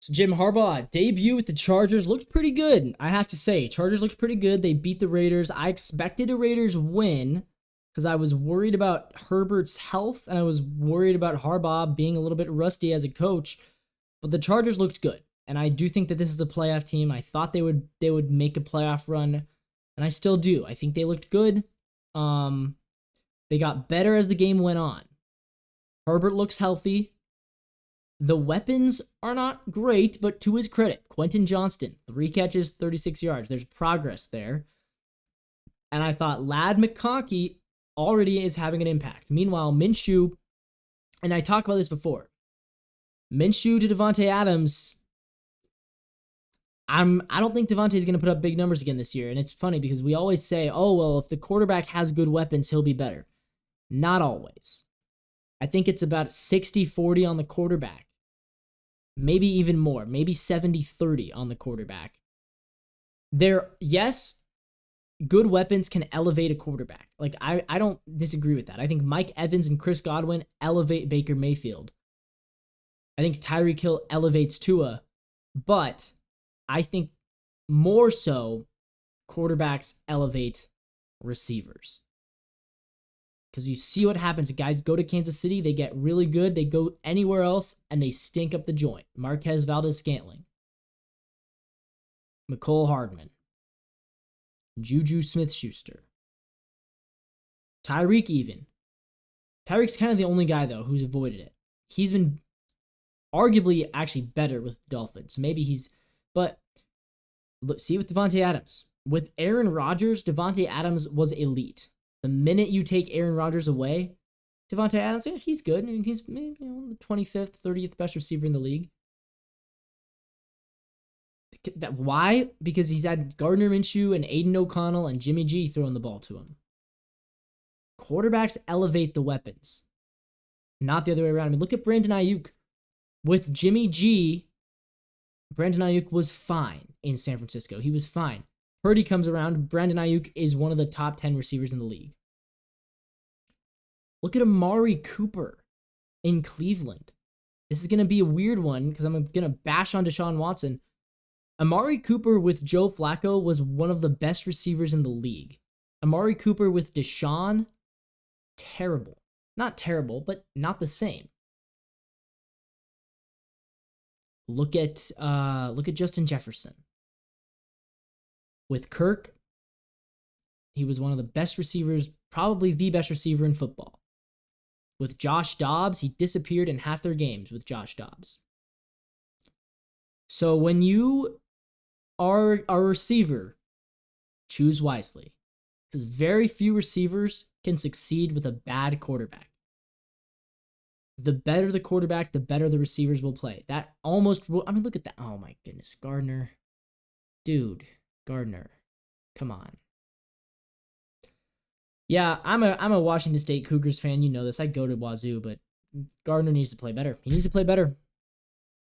So Jim Harbaugh debut with the Chargers looked pretty good. I have to say, Chargers looked pretty good. They beat the Raiders. I expected a Raiders win because I was worried about Herbert's health and I was worried about Harbaugh being a little bit rusty as a coach. But the Chargers looked good, and I do think that this is a playoff team. I thought they would make a playoff run, and I still do. I think they looked good. They got better as the game went on. Herbert looks healthy. The weapons are not great, but to his credit, Quentin Johnston, 3 catches, 36 yards. There's progress there. And I thought Ladd McConkey already is having an impact. Meanwhile, Minshew, and I talked about this before, Minshew to Devontae Adams, I don't think Devontae is going to put up big numbers again this year. And it's funny because we always say, oh, well, if the quarterback has good weapons, he'll be better. Not always. I think it's about 60-40 on the quarterback. Maybe even more. Maybe 70-30 on the quarterback. Yes, good weapons can elevate a quarterback. Like, I don't disagree with that. I think Mike Evans and Chris Godwin elevate Baker Mayfield. I think Tyreek Hill elevates Tua. But I think more so quarterbacks elevate receivers. Because you see what happens. Guys go to Kansas City, they get really good. They go anywhere else, and they stink up the joint. Marquez Valdez-Scantling. Mecole Hardman. Juju Smith-Schuster. Tyreek even. Tyreek's kind of the only guy, though, who's avoided it. He's been arguably actually better with Dolphins. But look, see with Devontae Adams. With Aaron Rodgers, Devontae Adams was elite. The minute you take Aaron Rodgers away, Devontae Adams, he's good. And he's maybe the 25th, 30th best receiver in the league. Why? Because he's had Gardner Minshew and Aiden O'Connell and Jimmy G throwing the ball to him. Quarterbacks elevate the weapons, not the other way around. I mean, look at Brandon Ayuk. With Jimmy G, Brandon Ayuk was fine in San Francisco. He was fine. Purdy comes around. Brandon Ayuk is one of the top 10 receivers in the league. Look at Amari Cooper in Cleveland. This is going to be a weird one because I'm going to bash on Deshaun Watson. Amari Cooper with Joe Flacco was one of the best receivers in the league. Amari Cooper with Deshaun, terrible. Not terrible, but not the same. Look at Justin Jefferson. With Kirk, he was one of the best receivers, probably the best receiver in football. With Josh Dobbs, he disappeared in half their games with Josh Dobbs. So when you are a receiver, choose wisely. Because very few receivers can succeed with a bad quarterback. The better the quarterback, the better the receivers will play. Look at that. Oh my goodness, Gardner. Dude, Gardner. Come on. Yeah, I'm a Washington State Cougars fan. You know this. I go to Wazoo, but Gardner needs to play better. He needs to play better.